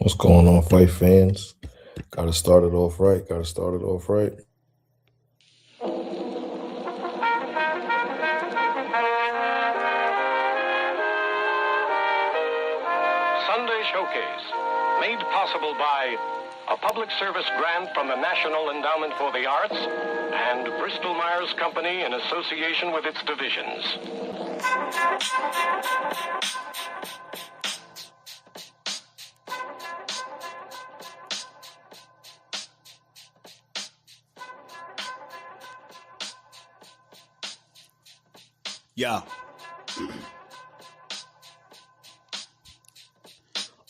What's going on, fight fans? Gotta start it off right. Gotta start it off right. Sunday Showcase, made possible by a public service grant from the National Endowment for the Arts and Bristol Myers Company in association with its divisions. Yeah.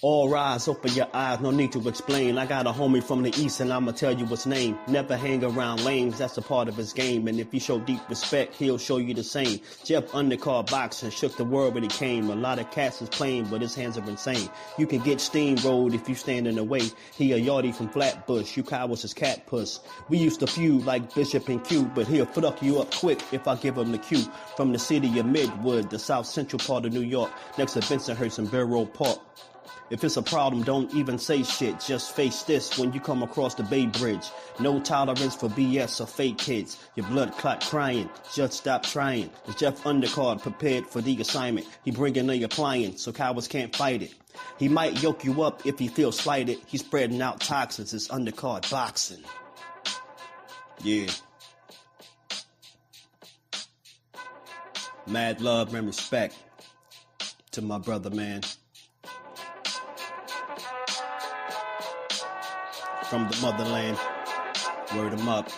All rise, open your eyes, no need to explain. I got a homie from the east and I'ma tell you his name. Never hang around lames, that's a part of his game. And if you show deep respect, he'll show you the same. Jeff undercard boxing, shook the world when he came. A lot of cats is playing, but his hands are insane. You can get steamrolled if you stand in the way. He a yardie from Flatbush, you cowards is cat puss. We used to feud like Bishop and Q, but he'll fuck you up quick if I give him the cue. From the city of Midwood, the south central part of New York, next to Bensonhurst and Barrow Park. If it's a problem, don't even say shit. Just face this when you come across the Bay Bridge. No tolerance for BS or fake kids. Your blood clot crying. Just stop trying. Is Jeff Undercard prepared for the assignment? He bringing a appliance so cowards can't fight it. He might yoke you up if he feels slighted. He's spreading out toxins. It's undercard boxing. Yeah. Mad love and respect to my brother, man. From the motherland, word him up.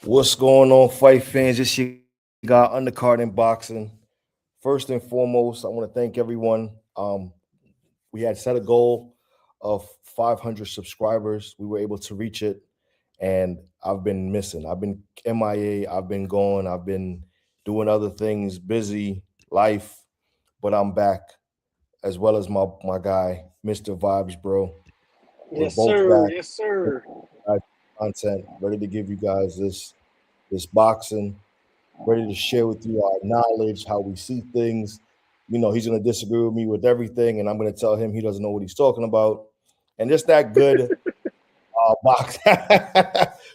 What's going on, fight fans? This your guy Undercard in boxing. First and foremost, I want to thank everyone. We had set a goal of 500 subscribers. We were able to reach it, and I've been missing. I've been MIA. I've been gone. I've been doing other things, busy life, but I'm back, as well as my guy, Mr. Vibes, bro. We're Yes, both sir. back. Yes, sir. Content, ready to give you guys this boxing, ready to share with you our knowledge, how we see things. You know, he's gonna disagree with me with everything, and I'm gonna tell him he doesn't know what he's talking about. And just that good box,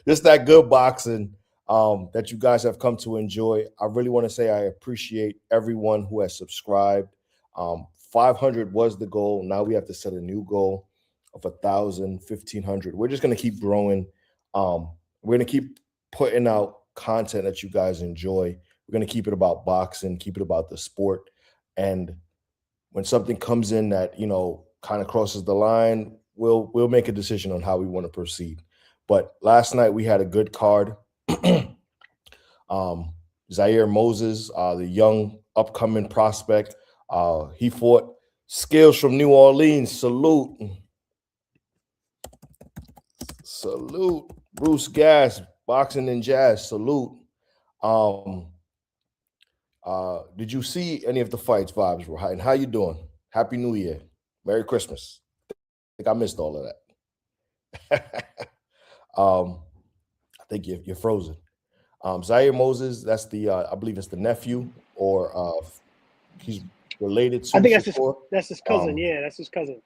just that good boxing that you guys have come to enjoy. I really want to say I appreciate everyone who has subscribed. 500 was the goal. Now we have to set a new goal of 1,000, 1,500. We're just gonna keep growing. We're gonna keep putting out content that you guys enjoy. We're gonna keep it about boxing, keep it about the sport. And when something comes in that kind of crosses the line, we'll make a decision on how we want to proceed. But last night we had a good card. Zaire Moses, the young upcoming prospect, he fought Skills from New Orleans. Salute. Bruce Gas, Boxing and Jazz. Salute. Did you see any of the fights, Vibes? And how you doing? Happy New Year. Merry Christmas. I think I missed all of that. I think you're frozen. Zaire Moses, that's the I believe it's the nephew, or he's related to I think Shakur. that's his cousin. Yeah, that's his cousin.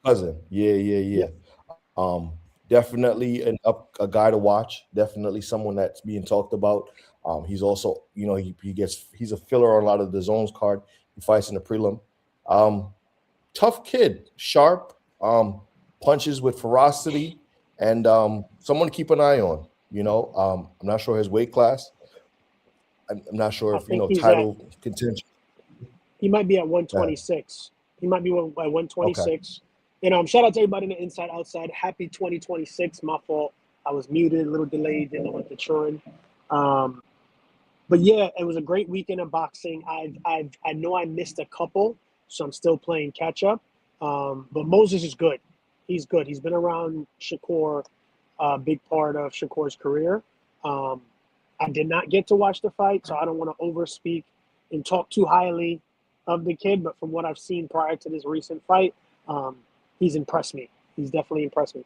Cousin. Yeah. Definitely a guy to watch. Definitely someone that's being talked about. He's also, he's a filler on a lot of the zones card. He fights in the prelim. Tough kid, sharp, punches with ferocity, and someone to keep an eye on. I'm not sure his weight class. I'm not sure if title contention. He might be at 126. He might be at 126. And shout out to everybody in the inside outside. Happy 2026. My fault. I was muted, a little delayed, didn't know what to churn. But yeah, it was a great weekend of boxing. I know I missed a couple, so I'm still playing catch up. But Moses is good. He's good. He's been around Shakur, a big part of Shakur's career. I did not get to watch the fight, so I don't want to overspeak and talk too highly of the kid. But from what I've seen prior to this recent fight, he's impressed me. He's definitely impressed me.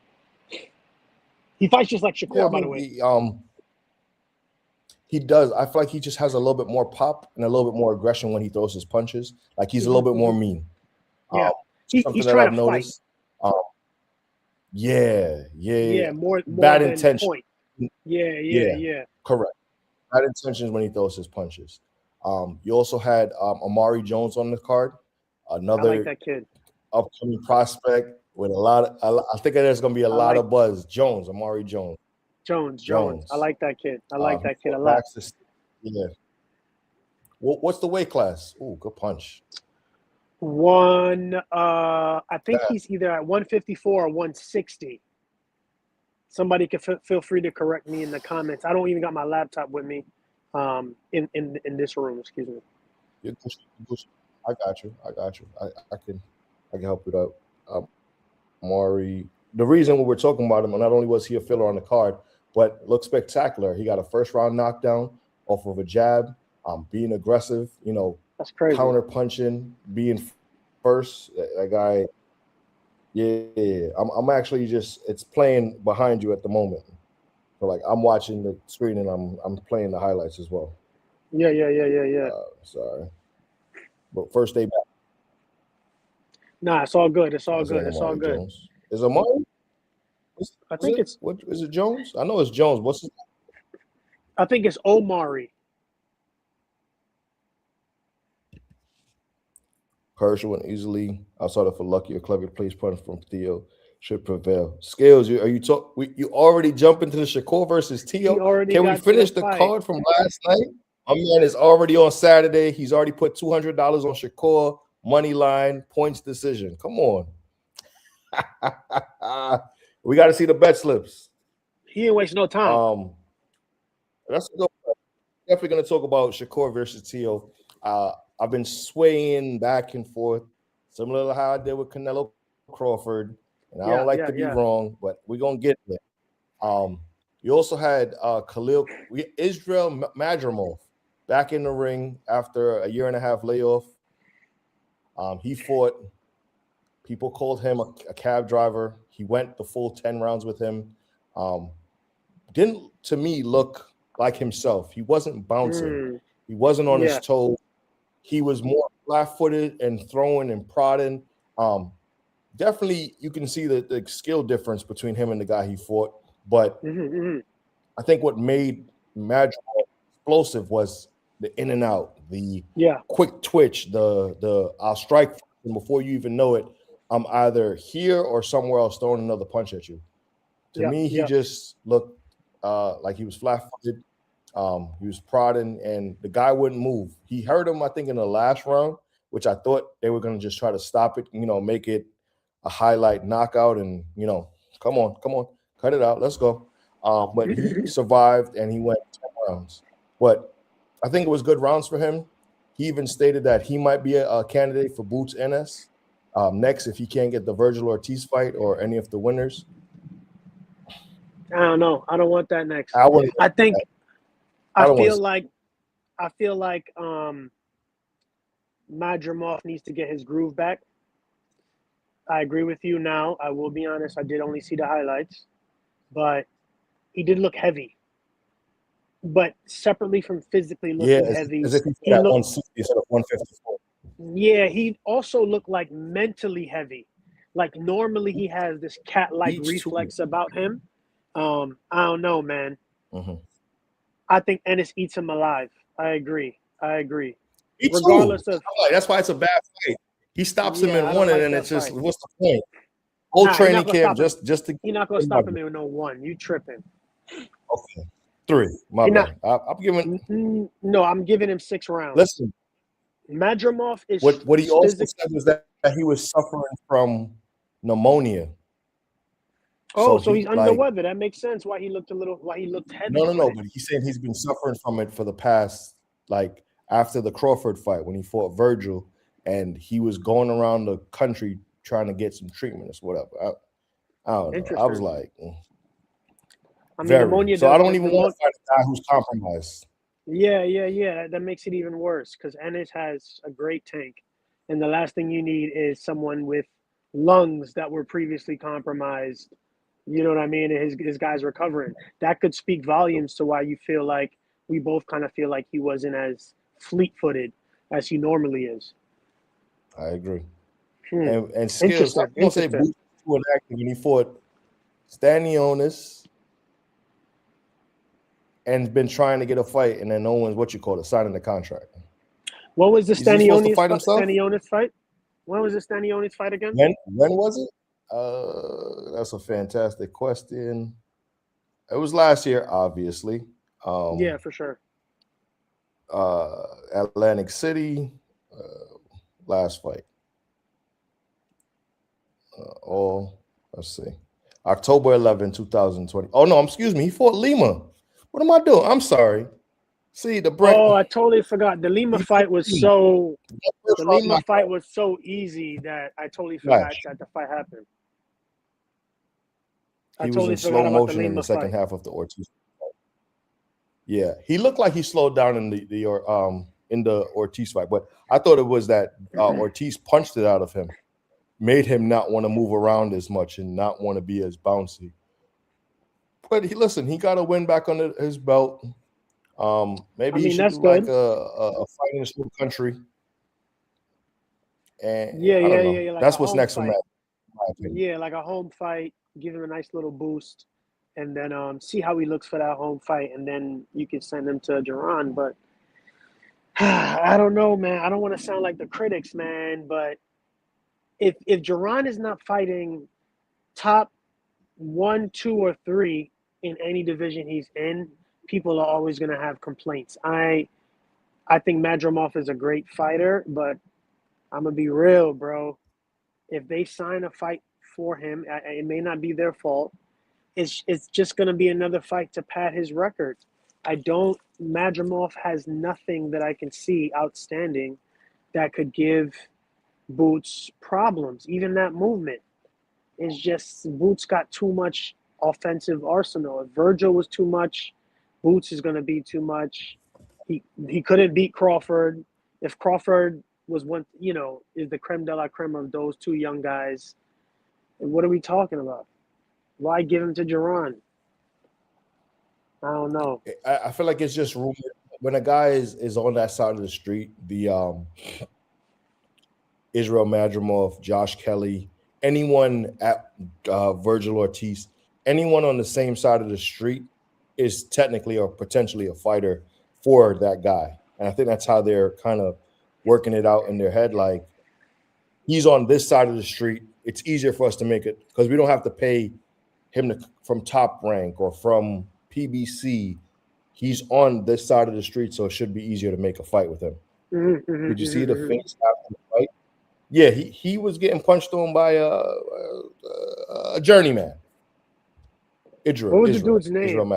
He fights just like Shakur, by the way. He does. I feel like he just has a little bit more pop and a little bit more aggression when he throws his punches. Like he's a little bit more mean. Yeah, he's trying to noticed. Yeah. More bad intention. Point. Yeah. Correct. Bad intentions when he throws his punches. You also had Amari Jones on the card, another I like that kid. Upcoming prospect with a lot of. I think there's going to be a lot of buzz. Amari Jones. Jones. I like that kid. I like that kid a lot. Yeah. What's the weight class? Ooh, good punch. I think he's either at 154 or 160. Somebody could feel free to correct me in the comments. I don't even got my laptop with me in this room. Excuse me. I got you. I can help you out. Maury. The reason we're talking about him, not only was he a filler on the card, but looked spectacular. He got a first round knockdown off of a jab, being aggressive, that's crazy. Counter punching, being first. That guy, yeah. I'm actually it's playing behind you at the moment. So like I'm watching the screen and I'm playing the highlights as well. Yeah. Sorry, but first day back. Nah, it's all good. It's all good. Jones. Is Amari? I think it's. What is it? Jones? I know it's Jones. What's his? I think it's Omari. Herschel went easily outside of a lucky or clever place punch from Theo should prevail. Scales, you already jump into the Shakur versus Theo. Can we finish the card from last night? My man is already on Saturday. He's already put $200 on Shakur, money line, points decision. Come on. We got to see the bet slips. He ain't waste no time. Let's go. Definitely going to talk about Shakur versus Theo. I've been swaying back and forth, similar to how I did with Canelo Crawford. And I don't like to be wrong, but we're going to get there. You also had Israel Madrimov back in the ring after a 1.5 year layoff. He fought. People called him a cab driver. He went the full 10 rounds with him. Didn't, to me, look like himself. He wasn't bouncing. He wasn't on his toes. He was more flat-footed and throwing and prodding. Definitely, you can see the skill difference between him and the guy he fought. But I think what made Madrimov explosive was the in and out, the quick twitch, the I'll strike before you even know it. I'm either here or somewhere else throwing another punch at you. To me, he just looked like he was flat-footed. He was prodding, and the guy wouldn't move. He hurt him, I think, in the last round, which I thought they were going to just try to stop it, make it a highlight knockout and, come on, cut it out. Let's go. But he survived, and he went 10 rounds. But I think it was good rounds for him. He even stated that he might be a candidate for Boots NS next if he can't get the Virgil Ortiz fight or any of the winners. I don't know. I don't want that next. I feel like Madrimov needs to get his groove back. I agree with you now. I will be honest. I did only see the highlights, but he did look heavy. But separately from physically looking heavy, as if he at 160 instead of 154. Yeah, he also looked like mentally heavy. Like normally he has this cat-like reflex about him. I don't know, man. I think Ennis eats him alive. I agree. Regardless of that's why it's a bad fight. He stops him in one, and then it's just what's the point? Whole training camp just to. You're not gonna stop him in no one. You tripping? Okay, 3. My bad. I'm giving. No, I'm giving him 6 rounds. Listen, Madrimov is what he also said was that he was suffering from pneumonia. Oh, so he he's under the weather. That makes sense. Why he looked heavy. no. But he's saying he's been suffering from it for the past, like, after the Crawford fight when he fought Virgil, and he was going around the country trying to get some treatment or whatever. I don't know. I was like, I mean, very. pneumonia. So I don't even want to fight a guy who's compromised. Yeah. That makes it even worse because Ennis has a great tank, and the last thing you need is someone with lungs that were previously compromised. You know what I mean? And his guy's recovering. That could speak volumes to why you feel like we both kind of feel like he wasn't as fleet-footed as he normally is. I agree. And skills. I'm gonna say Boots was active when he fought Stanionis and been trying to get a fight, and then no one's signing the contract. What was the Stanionis fight? When was the Stanionis fight again? When was it? That's a fantastic question. It was last year, obviously. Yeah, for sure. Atlantic City, last fight. Let's see. October 11, 2020. Oh, no, excuse me. He fought Lima. What am I doing? I'm sorry. See, I totally forgot. The Lima fight was so easy that I totally forgot that the fight happened. He was in slow motion in the second half of the Ortiz fight. Yeah, he looked like he slowed down in the Ortiz fight, but I thought it was that Ortiz punched it out of him, made him not want to move around as much and not want to be as bouncy. But he got a win back under his belt. Maybe he should do like a fight in his home country. And yeah. Like that's what's next from that. Yeah, like a home fight, give him a nice little boost, and then see how he looks for that home fight, and then you can send him to Duran. But I don't know, man. I don't want to sound like the critics, man, but if Duran is not fighting top 1, 2, or 3 in any division he's in, people are always going to have complaints. I think Madrimov is a great fighter, but I'm going to be real, bro. If they sign a fight for him, it may not be their fault. It's just going to be another fight to pad his record. Madrimov has nothing that I can see outstanding that could give Boots problems. Even that movement is just, Boots got too much offensive arsenal. If Virgil was too much, Boots is going to be too much. He couldn't beat Crawford. If Crawford was is the creme de la creme of those two young guys, what are we talking about? Why give him to Duran? I don't know. I feel like it's just rumor. When a guy is on that side of the street, the Israel Madrimov, Josh Kelly, anyone at Virgil Ortiz, anyone on the same side of the street is technically or potentially a fighter for that guy. And I think that's how they're kind of working it out in their head. Like, he's on this side of the street. It's easier for us to make it because we don't have to pay him from Top Rank or from PBC. He's on this side of the street, so it should be easier to make a fight with him. Did you see the face after the fight? Yeah, he was getting punched on by a journeyman. What was the dude's name?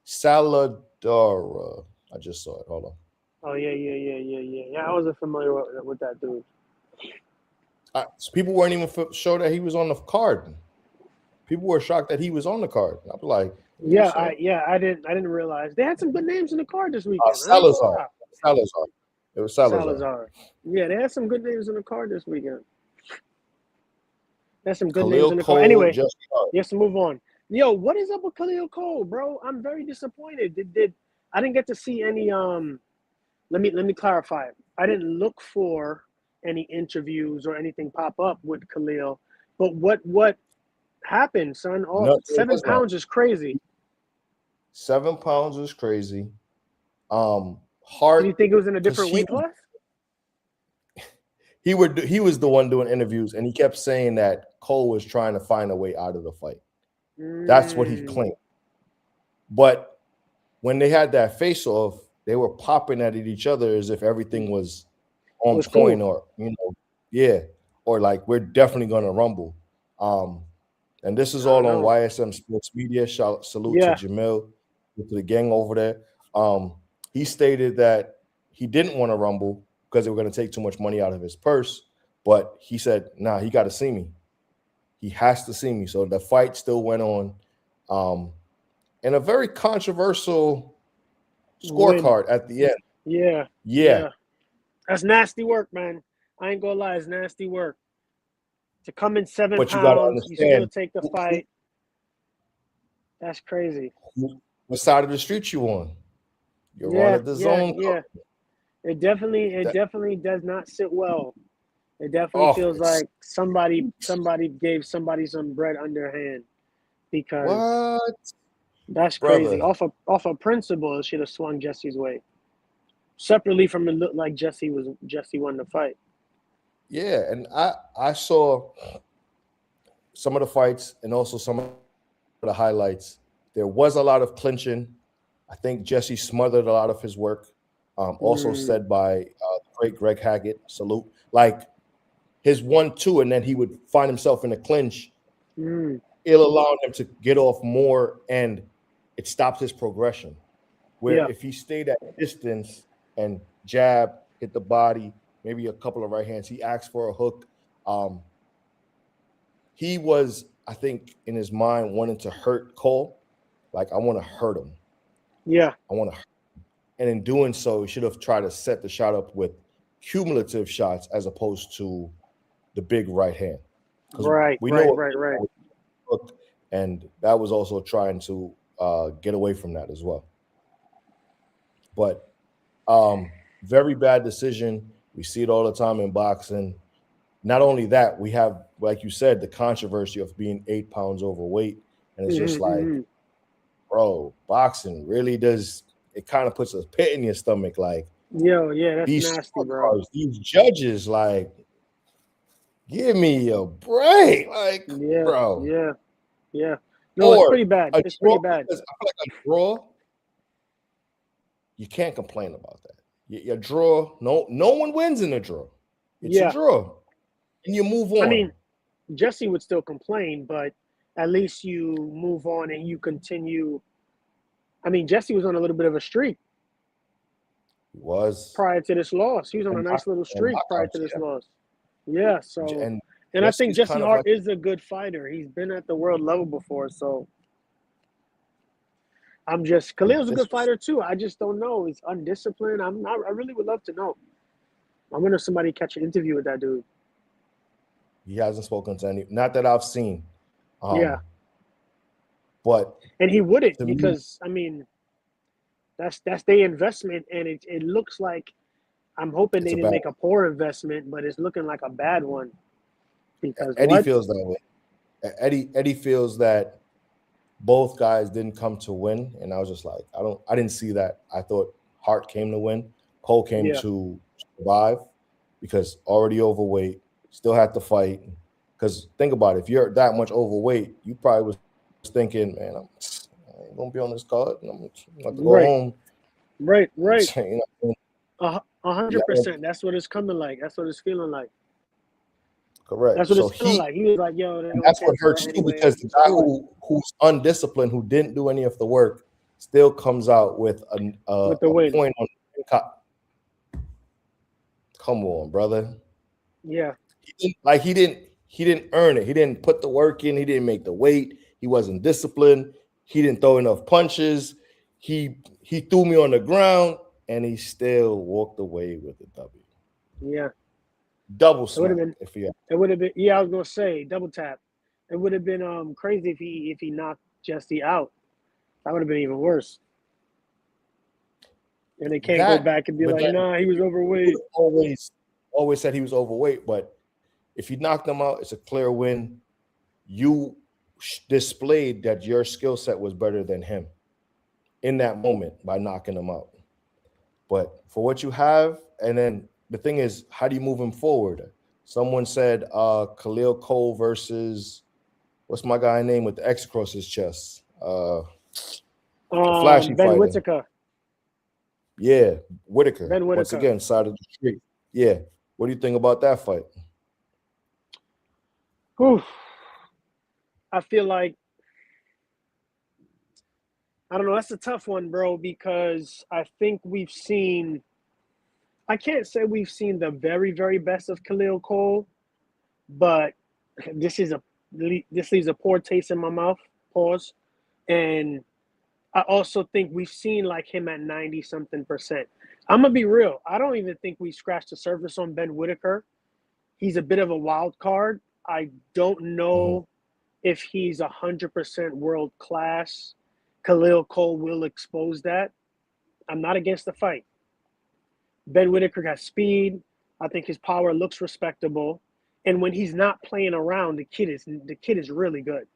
Saladara. I just saw it. Hold on. Oh, yeah. Yeah, I wasn't familiar with that dude. So people weren't even sure that he was on the card. People were shocked that he was on the card. I was like, I didn't realize they had some good names in the card this weekend. Salazar. It was Salazar. Yeah, they had some good names in the card this weekend. There's some good names in the card. Anyway, let's move on. Yo, what is up with Khalil Cole, bro? I'm very disappointed. I didn't get to see any let me clarify. I didn't look for any interviews or anything pop up with Khalil. But what happened, son? 7 pounds is crazy. 7 pounds is crazy. Hart. Do you think it was in a different weight class? He was the one doing interviews, and he kept saying that Cole was trying to find a way out of the fight. That's what he claimed. But when they had that face-off, they were popping at each other as if everything was on point, cool. Or yeah. or like we're definitely gonna rumble. And this is I don't all on know. YSM Sports Media. Salute to Yeah. Jamil, to the gang over there. He stated that he didn't want to rumble because they were going to take too much money out of his purse. But he said, nah, he got to see me. He has to see me. So the fight still went on. And a very controversial Win. scorecard at the end. Yeah. Yeah. That's nasty work, man. I ain't gonna lie, it's nasty work. To come in 7 But you got to pounds, you still understand take the fight. That's crazy. what side of the street you on. You're on Yeah, at the yeah, zone. yeah. It definitely does not sit well. It definitely feels like somebody gave somebody some bread underhand, because what? that's crazy. Brother. Off of principle, it should have swung Jesse's way. Separately from it looked like Jesse won the fight. Yeah, and I saw some of the fights and also some of the highlights. There was a lot of clinching. I think Jesse smothered a lot of his work. Also said by the great Greg Hackett, salute. Like his 1-2, and then he would find himself in a clinch. It'll allow him to get off more, and it stops his progression. Where if he stayed at distance and jab, hit the body, maybe a couple of right hands, he asked for a hook. He was, I think, in his mind wanting to hurt Cole. Like, I want to hurt him. Yeah. I want to hurt him. And in doing so, he should have tried to set the shot up with cumulative shots as opposed to the big right hand. Right. And that was also trying to get away from that as well. But very bad decision. We see it all the time in boxing. Not only that, we have, like you said, the controversy of being 8 pounds overweight. And it's just like, bro, boxing really does, it kind of puts a pit in your stomach. Like, that's these nasty, bro. These judges, like, give me a break. Like, bro. Yeah. No, it's pretty bad. It's pretty bad. I feel like a draw, you can't complain about that. Your draw, no one wins in a draw. It's a draw. And you move on. I mean, Jesse would still complain, but at least you move on and you continue. I mean, Jesse was on a little bit of a streak. He was. Prior to this loss. He was on a nice little streak prior to this loss. Yeah, so and I think Jesse Hart is a good fighter. He's been at the world level before, so Khalil's a good fighter too. I just don't know. He's undisciplined. I really would love to know. I wonder if somebody catch an interview with that dude. He hasn't spoken to any, not that I've seen. But and he wouldn't, because I mean, that's their investment, and it looks like, I'm hoping they didn't make a poor investment, but it's looking like a bad one. Because Eddie feels that way. Eddie feels that both guys didn't come to win, and I was just like, I didn't see that. I thought Hart came to win. Cole came to survive because already overweight, still had to fight. Because think about it, if you're that much overweight, you probably was thinking, man, I ain't gonna be on this card. I'm gonna go home. Right. You know, 100%. That's what it's coming like. That's what it's feeling like. Correct. That's what it's feeling like. He was like, yo, and that's what hurts too, because the guy who's undisciplined, who didn't do any of the work, still comes out with a point on the cup. Come on, brother. Yeah. He didn't earn it. He didn't put the work in. He didn't make the weight. He wasn't disciplined. He didn't throw enough punches. He threw me on the ground, and he still walked away with the W. Yeah. Double smack. It would have been. Yeah, I was gonna say double tap. It would have been crazy if he knocked Jesse out. That would have been even worse. And they can't go back and be like, nah, he was overweight. Always said he was overweight, but if you knocked him out, it's a clear win. You displayed that your skill set was better than him in that moment by knocking him out. But for what you have, and then the thing is, how do you move him forward? Someone said Khalil Cole versus, what's my guy name with the X across his chest? The flashy Ben fighter. Whitaker. Yeah, Whitaker. Ben Whitaker. Once again, side of the street. Yeah. What do you think about that fight? Whew. I feel like I don't know. That's a tough one, bro, because I think we've seen. I can't say we've seen the very, very best of Khalil Cole, but this is a this leaves a poor taste in my mouth. Pause. And I also think we've seen like him at 90 something percent. I'm gonna be real. I don't even think we scratched the surface on Ben Whitaker. He's a bit of a wild card. I don't Mhm. know if he's 100% world class. Khalil Cole will expose that. I'm not against the fight. Ben Whitaker has speed. I think his power looks respectable. And when he's not playing around, the kid is really good.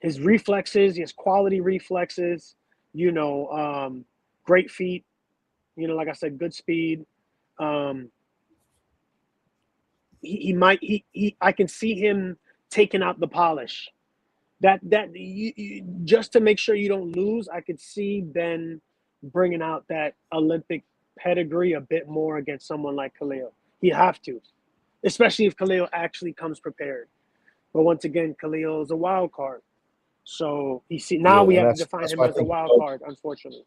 His reflexes, he has quality reflexes, you know, great feet, like I said, good speed. Um, he might he I can see him taking out the polish. Just to make sure you don't lose, I could see Ben bringing out that Olympic pedigree a bit more against someone like Khalil. You have to, especially if Khalil actually comes prepared. But once again, Khalil is a wild card. So now Yeah, we and have to that's define that's him why I as a think wild card, unfortunately.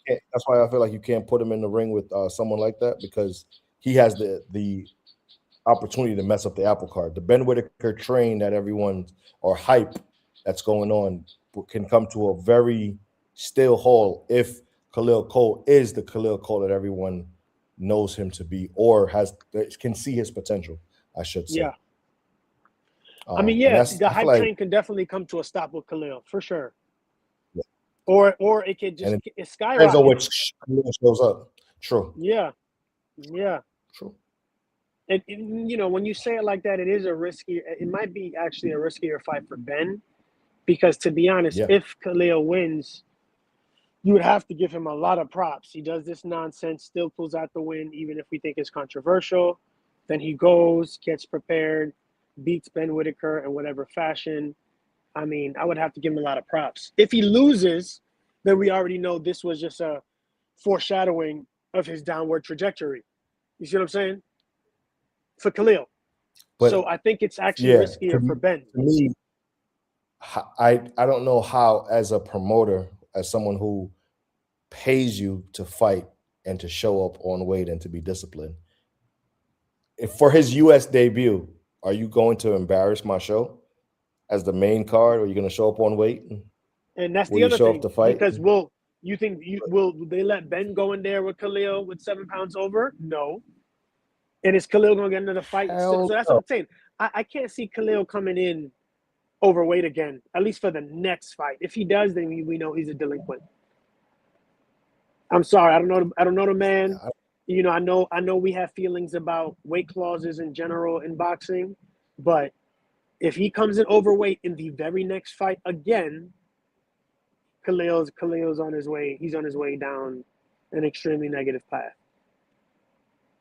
that's why I feel like you can't put him in the ring with someone like that because he has the opportunity to mess up the apple cart. The Ben Whitaker train that everyone or hype that's going on can come to a very still halt if Khalil Cole is the Khalil Cole that everyone knows him to be or can see his potential, I should say. Yeah. I mean, And yeah, that's the I feel hype like train can definitely come to a stop with Khalil for sure. yeah, Or it could and just it depends on skyrocket. which Khalil shows up. True, Yeah. Yeah. true. When you say it like that, it might be actually a riskier fight for Ben because to be honest, Yeah. if Khalil wins, you would have to give him a lot of props. He does this nonsense, still pulls out the win, even if we think it's controversial. Then he goes, gets prepared, beats Ben Whitaker in whatever fashion. I mean, I would have to give him a lot of props. If he loses, then we already know this was just a foreshadowing of his downward trajectory. You see what I'm saying? For Khalil. So But I think it's actually yeah, riskier for Ben. to me, I don't know how as a promoter, as someone who pays you to fight and to show up on weight and to be disciplined. If for his US debut, are you going to embarrass my show as the main card? Or are you going to show up on weight? And that's Will the you other show up thing to fight? because will they let Ben go in there with Khalil with 7 pounds over? No. And is Khalil going to get into the fight? So Hell that's what no. I'm saying. I can't see Khalil coming in overweight again, at least for the next fight. If he does, then we know he's a delinquent. I'm sorry, I don't know the man. I know we have feelings about weight clauses in general in boxing, but if he comes in overweight in the very next fight again, Khalil's on his way. He's on his way down an extremely negative path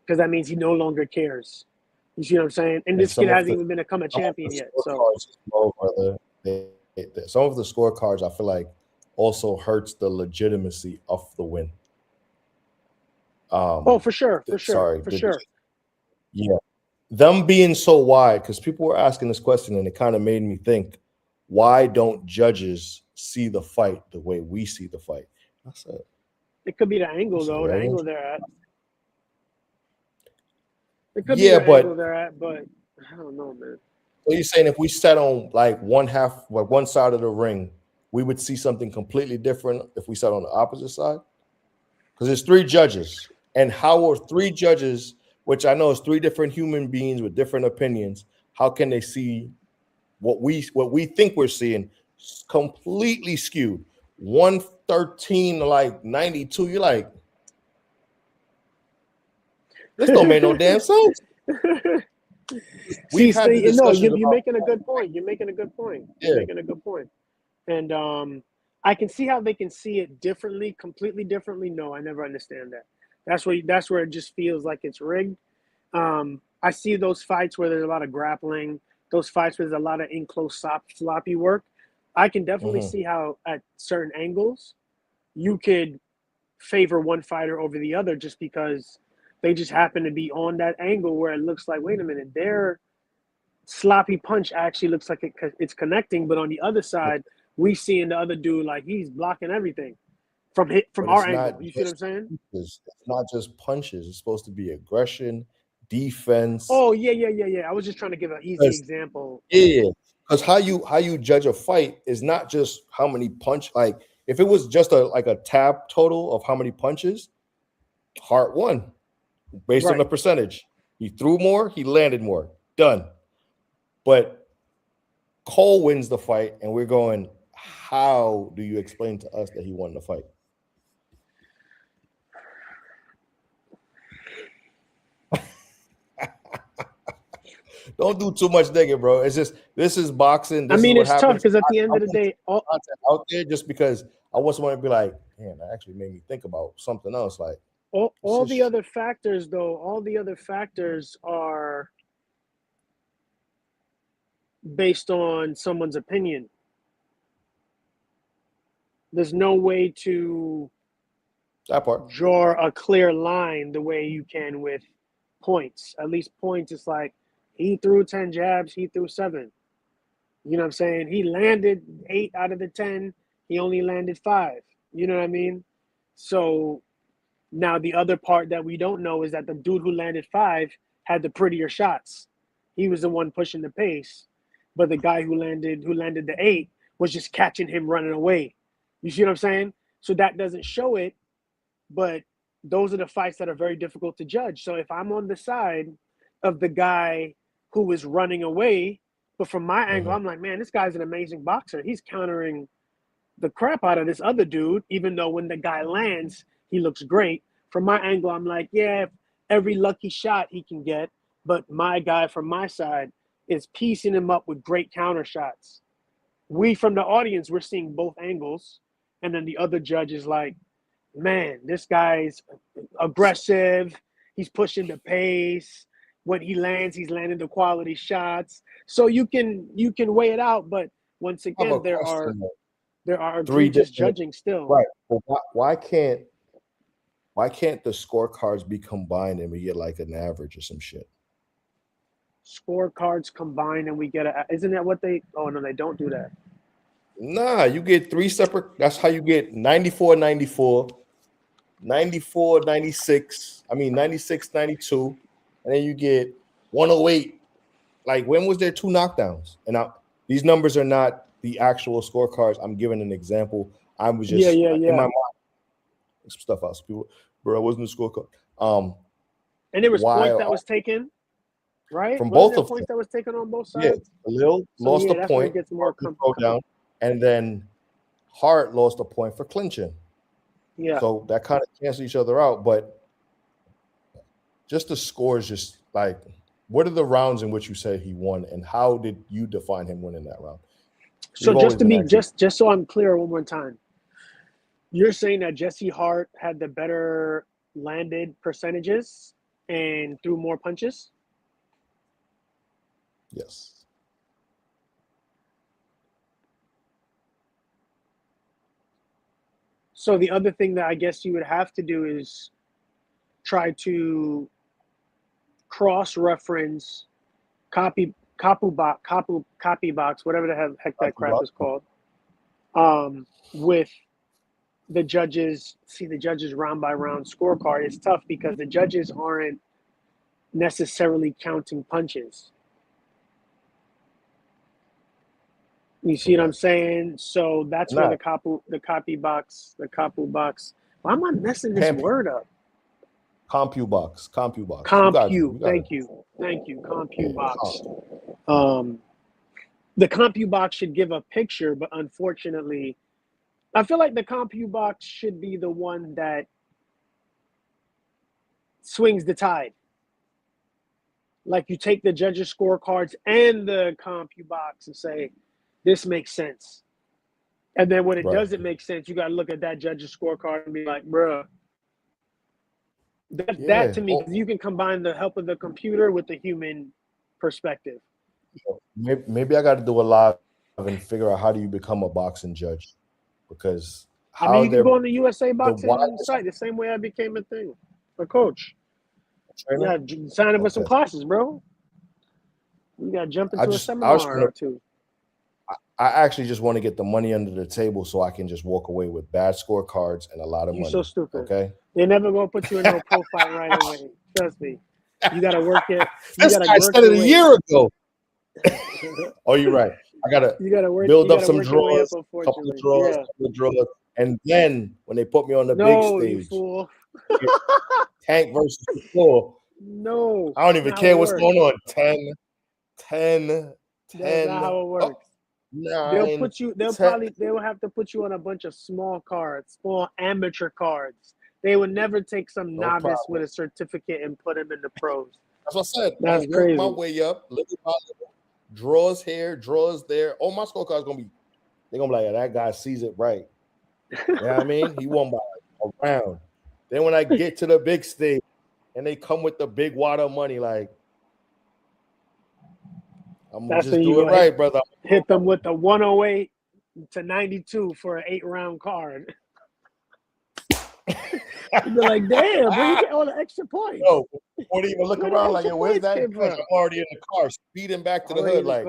because that means he no longer cares. You see what I'm saying? And And this kid hasn't even become a some of champion the yet. So scorecards as well, brother. Some of the scorecards I feel like also hurts the legitimacy of the win. oh, Um, for sure, for sure, sorry, for sure. yeah, them being so wide because people were asking this question and it kind of made me think, why don't judges see the fight the way we see the fight? That's a It could be the angle that's a though, the very angle interesting. they're at. It could be Yeah, the angle but they're at, but I don't know, man. so you're saying if we sat on like one side of the ring, we would see something completely different if we sat on the opposite side? Because there's three judges, and how are three judges, which I know is three different human beings with different opinions, how can they see what we think we're seeing completely skewed? 113 to like 92. You're like, this don't make no damn sense. See, We've had the see, no, discussions you're about making a good point. You're making a good point. You're yeah. making a good point. And I can see how they can see it differently, completely differently. No, I never understand that. That's where it just feels like it's rigged. I see those fights where there's a lot of grappling, those fights where there's a lot of in close sloppy work. I can definitely Mhm. see how at certain angles you could favor one fighter over the other just because they just happen to be on that angle where it looks like, wait a minute, they're sloppy punch actually looks like it's connecting, but on the other side, we seeing the other dude like he's blocking everything from But our it's angle. not You see what I'm just saying? punches. It's not just punches. It's supposed to be aggression, defense. Oh yeah. I was just trying to give an easy Because example. because how you judge a fight is not just how many punch. Like if it was just a tab total of how many punches, Hart won based on Right. the percentage. He threw more, he landed more. Done. But Cole wins the fight, and we're going, how do you explain to us that he won the fight? Don't do too much digging, bro. It's just this is boxing. This is what It's tough happens. because at the end of the day, Content out there just because I want someone to be like, man, that actually made me think about something else. Like all the other factors, though, all the other factors are based on someone's opinion. There's no way to that part. draw a clear line the way you can with points. At least points, it's like he threw 10 jabs, he threw 7. You know what I'm saying? He landed 8 out of the 10. He only landed 5. You know what I mean? So now the other part that we don't know is that the dude who landed 5 had the prettier shots. He was the one pushing the pace, but the guy who landed the 8 was just catching him running away. You see what I'm saying? So that doesn't show it, but those are the fights that are very difficult to judge. So if I'm on the side of the guy who is running away, but from my angle, I'm like, man, this guy's an amazing boxer. He's countering the crap out of this other dude, even though when the guy lands, he looks great. From my angle, I'm like, yeah, every lucky shot he can get, but my guy from my side is piecing him up with great counter shots. We from the audience, we're seeing both angles, and then the other judge is like, man, this guy's aggressive. He's pushing the pace. When he lands, he's landing the quality shots. So you can weigh it out, but once again, there are egregious judging still. Right. Well, why can't the scorecards be combined and we get like an average or some shit? Scorecards combined and we get isn't that what they? Oh no, they don't do that. Nah, you get 3 separate. That's how you get 94, 94, 94, 96. I mean 96, 92, and then you get 108. Like when was there 2 knockdowns? And these numbers are not the actual scorecards. I'm giving an example. I was just in my mind. Some stuff else. People, bro, I wasn't a scorecard. And there was points that was taken, right? From both of points them. that was taken on both sides. Yeah, Lil lost a point. Gets more down, and then Hart lost a point for clinching. Yeah. So that kind of cancels each other out. But just the scores, just like, what are the rounds in which you say he won, and how did you define him winning that round? So just so I'm clear one more time, you're saying that Jesse Hart had the better landed percentages and threw more punches? Yes. So the other thing that I guess you would have to do is try to cross-reference copy box, whatever the heck that crap is called, with the judges. See the judges round by round scorecard. It's tough because the judges aren't necessarily counting punches. You see what I'm saying? So that's where the copy box. Why am I messing this word up? Compu box. Thank you. Compu box. The Compu box should give a picture, but unfortunately, I feel like the Compu box should be the one that swings the tide. Like you take the judges' scorecards and the Compu box and say, this makes sense. And then when it doesn't make sense, you got to look at that judge's scorecard and be like, bruh. That to me, because you can combine the help of the computer with the human perspective. Maybe I got to do a live and figure out how do you become a boxing judge, because you can go on the USA boxing site the same way I became a coach. Yeah, sign up for some classes, bro. You got to jump I into a just, seminar or two. I actually just want to get the money under the table so I can just walk away with bad scorecards and a lot of You're money. so stupid. Okay. They're never gonna put you in no pro fight right away. Trust me. You gotta work it. This guy said it a year ago. Oh, you're right. I gotta build up some draws, couple of draws, and then when they put me on the big stage, you fool. Tank versus Shakur. No, I don't even care what's going on. 10, 10, 10. That's not how it works. 9, they'll put you. They'll 10. They will have to put you on a bunch of small cards, small amateur cards. They would never take some novice with a certificate and put him in the pros. That's what I said. That's crazy. My way up, draws here, draws there. All my scorecards gonna be. They're gonna be like, that guy sees it right. You know what I mean? He won by a round. Then when I get to the big stage and they come with the big wad of money, like, I'm gonna just do it right, brother. Hit them with the 108 to 92 for an 8-round card. You'd be like, damn, but you get all the extra points. No, won't even look around like, where's that? I'm already in the car, speeding back to the hood. Like,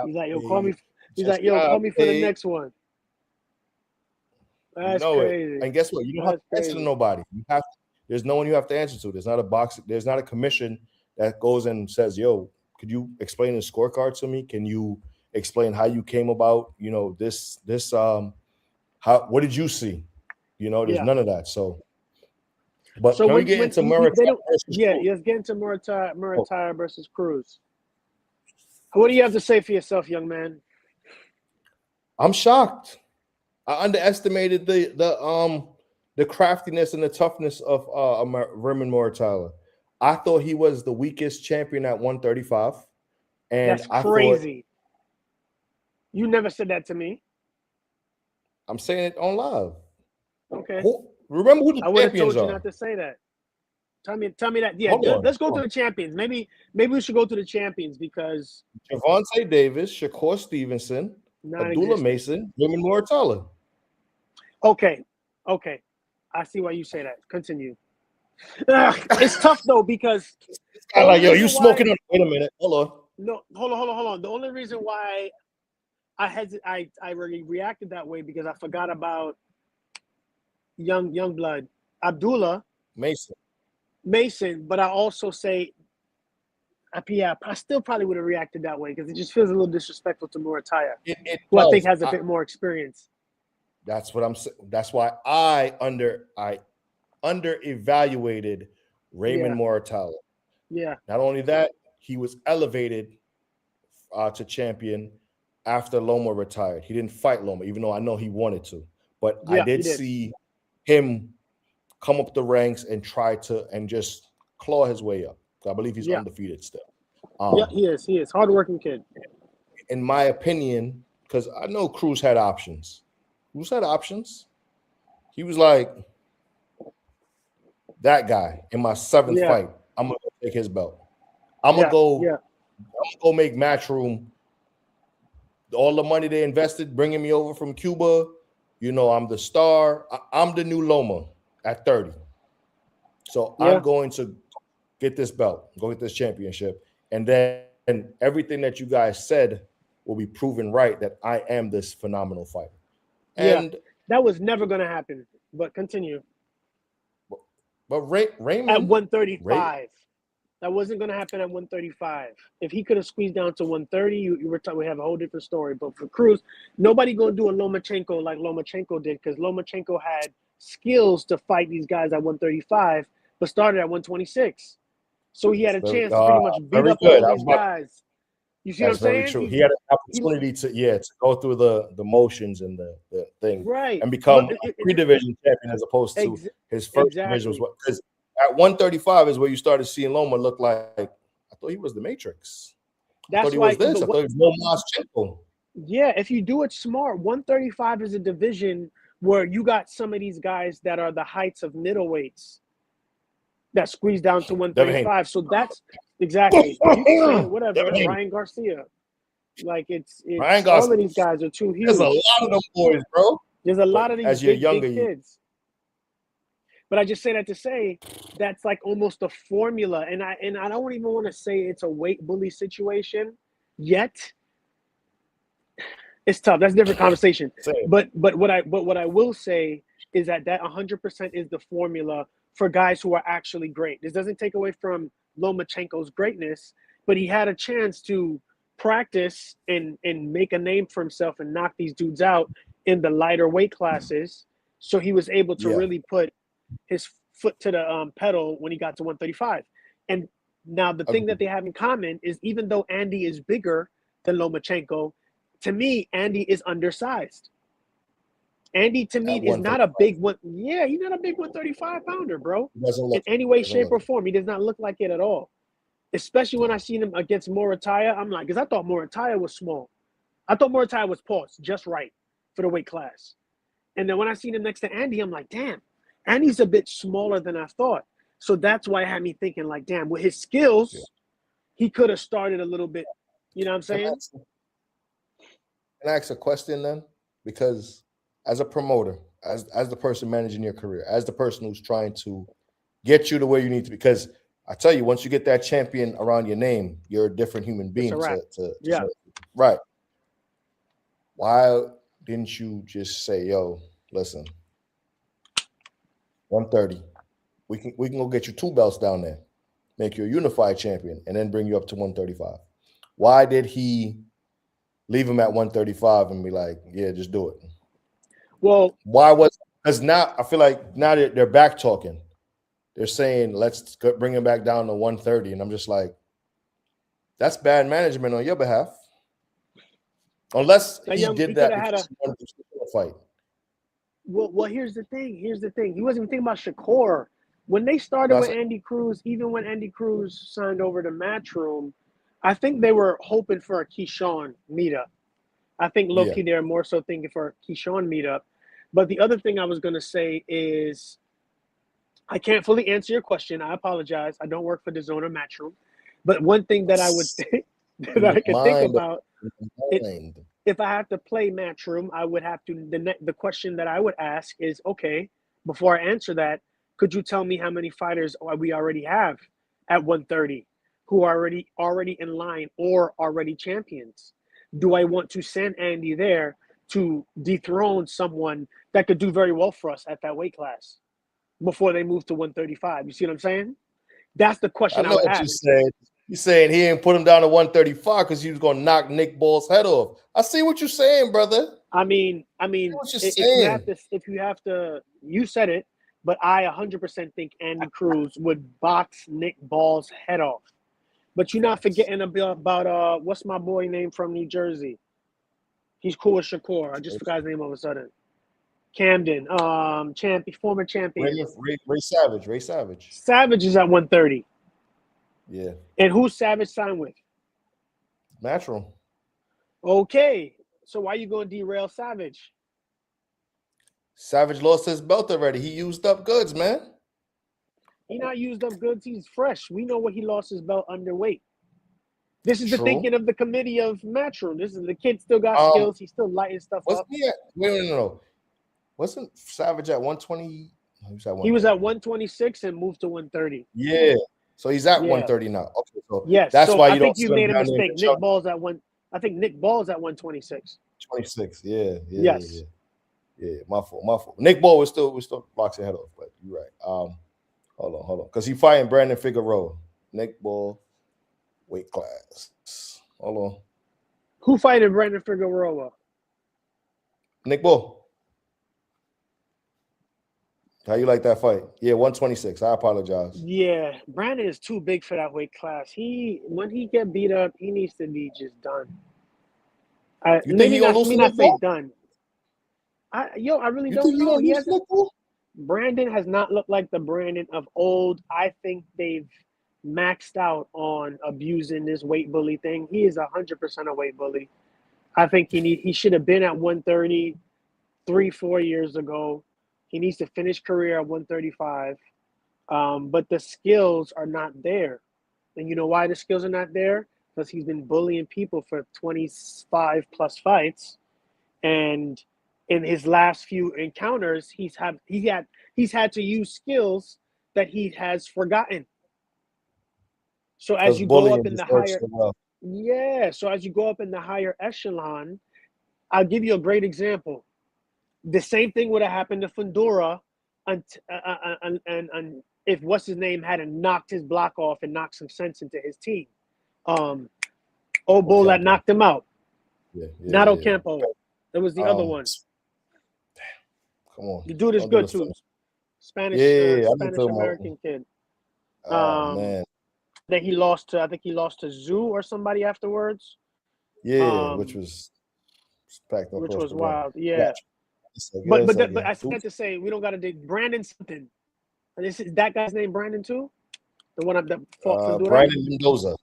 he's like, yo, call me. He's like, yo, call me for the next one. That's crazy. And guess what? You don't have to answer to nobody. There's no one you have to answer to. There's not a box. There's not a commission that goes and says, yo, could you explain the scorecard to me? Can you explain how you came about, this what did you see? There's none of that. So can we get into Murataya versus Cruz? Let's get into Murataya versus Cruz. What do you have to say for yourself, young man? I'm shocked. I underestimated the craftiness and the toughness of Raymond Murataya. I thought he was the weakest champion at 135. And that's crazy. You never said that to me. I'm saying it on live. Okay. Remember who the champions are. I would have told you not to say that. Tell me that. Yeah, let's go to the champions. Maybe we should go to the champions because Gervonta Davis, Shakur Stevenson, Abdullah Mason, Raymond Murataya. Okay. I see why you say that. Continue. It's tough though because like, yo, you smoking on. Wait a minute. Hold on. No, hold on. The only reason why I really reacted that way because I forgot about young blood Abdullah Mason, but I also say, I still probably would have reacted that way because it just feels a little disrespectful to Murataya, who I think has a bit more experience. That's what I'm saying. That's why I under-evaluated Raymond Murataya. Yeah. Not only that, he was elevated to champion after Loma retired. He didn't fight Loma, even though I know he wanted to. But I did see him come up the ranks and try to and just claw his way up. I believe he's undefeated still. He is. Hardworking kid. In my opinion, because I know Cruz had options. He was like, that guy in my 7th fight, I'm gonna take his belt. I'm gonna go make Matchroom. All the money they invested, bringing me over from Cuba. I'm the star. I'm the new Loma at 30. So I'm going to get this belt, go get this championship, and then everything that you guys said will be proven right that I am this phenomenal fighter. And that was never going to happen. But continue. But Raymond at 135, that wasn't going to happen at 135. If he could have squeezed down to 130, we have a whole different story. But for Cruz, nobody going to do a Lomachenko like Lomachenko did because Lomachenko had skills to fight these guys at 135, but started at 126. So he had a chance to pretty much beat up all these guys. You see what I'm saying? That's very true. He had an opportunity to go through the motions and the thing, right, and become a pre-division champion as opposed to his first division was because at 135 is where you started seeing Loma look like. I thought he was the Matrix. I thought he was this. I thought he was Lomachenko. Yeah, if you do it smart, 135 is a division where you got some of these guys that are the heights of middleweights that squeeze down to 135. So that's exactly whatever. Ryan Garcia, like it's all of these guys are too huge. There's a lot of them boys, bro. There's a lot of these big kids. But I just say that to say that's like almost a formula. And I don't even want to say it's a weight bully situation yet. It's tough. That's a different conversation. Same. But what I will say is that 100% is the formula for guys who are actually great. This doesn't take away from Lomachenko's greatness, but he had a chance to practice and make a name for himself and knock these dudes out in the lighter weight classes. So he was able to really put his foot to the pedal when he got to 135. And now the thing that they have in common is even though Andy is bigger than Lomachenko, to me, Andy is undersized. Andy, to me, is not a big one. Yeah, he's not a big 135 pounder, bro. In any way, shape, or form. He does not look like it at all. Especially when I seen him against Morataya. I'm like, because I thought Morataya was small. I thought Morataya was paused just right for the weight class. And then when I seen him next to Andy, I'm like, damn, Andy's a bit smaller than I thought. So that's why it had me thinking, like, damn, with his skills, he could have started a little bit. You know what I'm saying? Can I ask a question then? Because as a promoter, as the person managing your career, as the person who's trying to get you to where you need to be, because I tell you, once you get that champion around your name, you're a different human being. Right. Why didn't you just say, yo, listen, 130, we can go get you 2 belts down there, make you a unified champion, and then bring you up to 135? Why did he leave him at 135 and be like, yeah, just do it? Well, why was, because now I feel like now they're back talking. They're saying, let's bring him back down to 130. And I'm just like, that's bad management on your behalf. Unless he did that because he wanted to fight. Well, here's the thing. He wasn't even thinking about Shakur. When they started with Andy Cruz, even when Andy Cruz signed over to Matchroom, I think they were hoping for a Keyshawn meetup. I think low-key they're more so thinking for a Keyshawn meetup. But the other thing I was going to say is I can't fully answer your question. I apologize. I don't work for the Zone or Matchroom. But one thing that I would think that I could think about, if I have to play Matchroom, I would have to, the question that I would ask is, okay, before I answer that, could you tell me how many fighters we already have at 130 who are already in line or already champions? Do I want to send Andy there to dethrone someone that could do very well for us at that weight class before they move to 135? You see what I'm saying? That's the question I would ask. You're saying he didn't put him down to 135 because he was going to knock Nick Ball's head off. I see what you're saying, brother. I mean, if you have to, you said it, but I 100% think Andy Cruz would box Nick Ball's head off. But you're not forgetting about what's my boy name from New Jersey? He's cool with Shakur. I just forgot his name all of a sudden. Camden, former champion. Ray Savage. Ray Savage. Savage is at 130. Yeah. And who's Savage signed with? Natural. Okay. So why you going to derail Savage? Savage lost his belt already. He used up goods, man. He not used up goods. He's fresh. We know what he lost his belt underweight. This is the thinking of the committee of Matchroom. This is the kid still got skills. He's still lighting stuff up. No. Wasn't Savage at 120? He was at 126 and moved to 130. Yeah. So he's at 130 now. Okay, so yes. That's so why I you think don't you made a mistake. Nick Ball's at I think Nick Ball's at 126. 26. Yeah. Yes. Yeah. My fault. Nick Ball was still boxing head off, but you're right. Hold on. Because he fighting Brandon Figueroa. Nick Ball, weight class. Hold on. Who fighting Brandon Figueroa? Nick Ball. How you like that fight? Yeah, 126. I apologize. Yeah, Brandon is too big for that weight class. When he get beat up, he needs to be just done. You think he'll lose to Nick Ball? Done. I really don't know. Brandon has not looked like the Brandon of old. I think they've maxed out on abusing this weight bully thing. He is 100% a weight bully. I think he should have been at 130 3-4 years ago. He needs to finish career at 135. But the skills are not there. And you know why the skills are not there? Because he's been bullying people for 25 plus fights. And in his last few encounters, he's had to use skills that he has forgotten. So as Because you go bullying up in the just works higher, so well. so as you go up in the higher echelon, I'll give you a great example. The same thing would have happened to Fundora, and if what's his name hadn't knocked his block off and knocked some sense into his team. Old bull that knocked him out. Not Ocampo. That was the other one. Come on. The dude is good too. Spanish American kid. Man. That he lost to, I think he lost to Zoo or somebody afterwards. Yeah, which was wild. Yeah. But I said to say we don't got to do Brandon something. Is that guy's name Brandon too? The one that fought Fundura? Brandon Mendoza.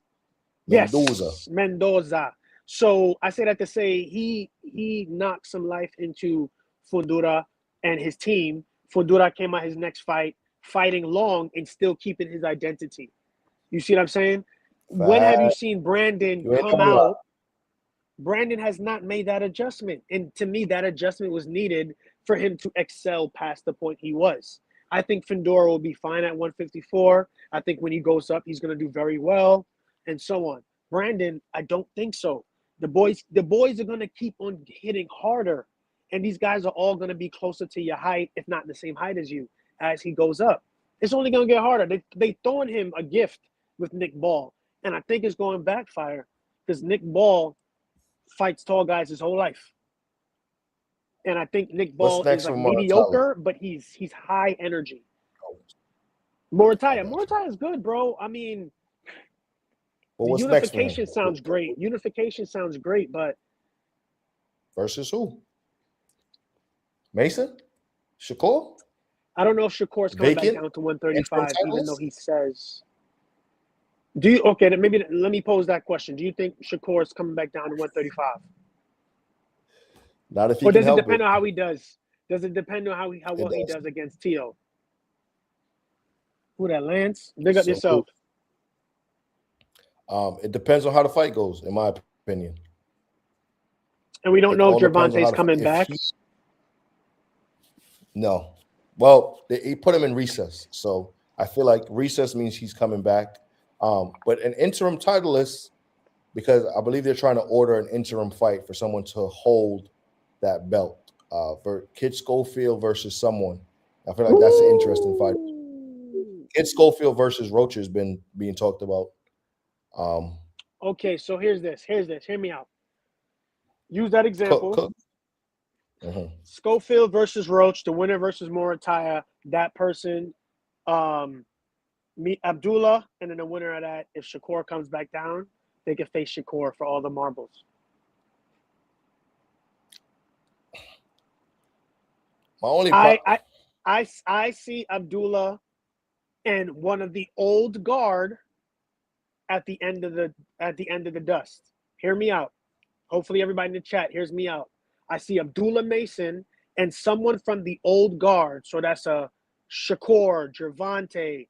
Yes, Mendoza. So I say that to say he knocked some life into Fundura and his team. Fundura came out his next fight fighting long and still keeping his identity. You see what I'm saying? When have you seen Brandon come out? Brandon has not made that adjustment. And to me, that adjustment was needed for him to excel past the point he was. I think Fundora will be fine at 154. I think when he goes up, he's going to do very well and so on. Brandon, I don't think so. The boys are going to keep on hitting harder. And these guys are all going to be closer to your height, if not the same height as you, as he goes up. It's only going to get harder. They throwing him a gift with Nick Ball. And I think it's going to backfire because Nick Ball fights tall guys his whole life. And I think Nick Ball is like mediocre, but he's high energy. Morataya is good, bro. I mean, the unification sounds great. Unification sounds great, but versus who? Mason? Shakur? I don't know if Shakur's coming back down to 135, even though he says. Maybe let me pose that question. Do you think Shakur's coming back down to 135? Not if he or does can it depend on how he does? Does it depend on how well he does against Tio? Who that, Lance? Big up yourself. It depends on how the fight goes, in my opinion. And we don't know if Gervonta's coming back. No. Well, he put him in recess. So I feel like recess means he's coming back. But an interim titleist, because I believe they're trying to order an interim fight for someone to hold that belt. For Kid Schofield versus someone. I feel like that's an interesting fight. Kid Schofield versus Roach has been being talked about. Okay, so here's this. Hear me out. Use that example. Schofield versus Roach, the winner versus Morataya. That person, meet Abdullah, and then the winner of that, if Shakur comes back down, they can face Shakur for all the marbles. I see Abdullah and one of the old guard at the end of the dust. Hear me out. Hopefully everybody in the chat hears me out. I see Abdullah Mason and someone from the old guard. So that's a Shakur, Gervonta,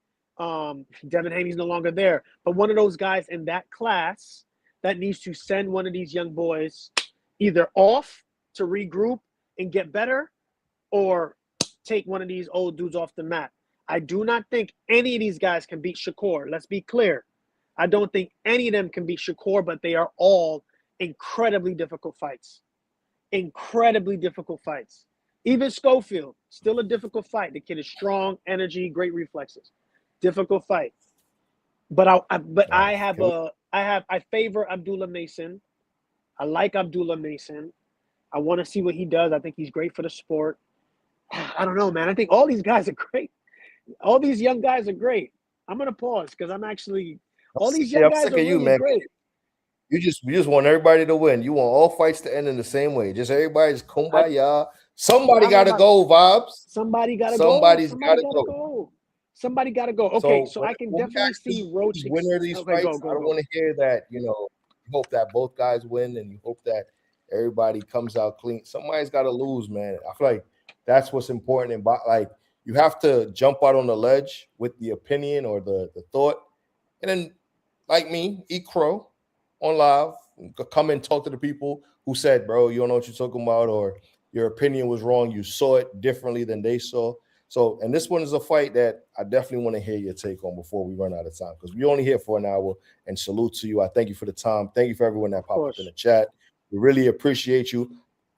Devin Haney's no longer there. But one of those guys in that class that needs to send one of these young boys either off to regroup and get better or take one of these old dudes off the mat. I do not think any of these guys can beat Shakur. Let's be clear. I don't think any of them can beat Shakur, but they are all incredibly difficult fights. Incredibly difficult fights. Even Schofield, still a difficult fight. The kid is strong, energy, great reflexes. Difficult fight. But I favor Abdullah Mason. I like Abdullah Mason. I want to see what he does. I think he's great for the sport. I don't know, man. I think all these guys are great. All these young guys are great. I'm gonna pause because I'm actually all these young guys are really great. You just want everybody to win. You want all fights to end in the same way. Just everybody's kumbaya. Somebody got to go, Vibes. Somebody got to go. Somebody's got to go. Somebody got to go. Okay, so I can definitely see Roach winner of these fights. I don't want to hear that. You hope that both guys win, and you hope that everybody comes out clean. Somebody's got to lose, man. I feel like that's what's important. And like you have to jump out on the ledge with the opinion or the thought, and then like me, eat crow on live, come and talk to the people who said, bro, you don't know what you're talking about, or your opinion was wrong. You saw it differently than they saw. So, and this one is a fight that I definitely want to hear your take on before we run out of time, because we're only here for an hour. And salute to you. I thank you for the time. Thank you for everyone that popped up in the chat. We really appreciate you.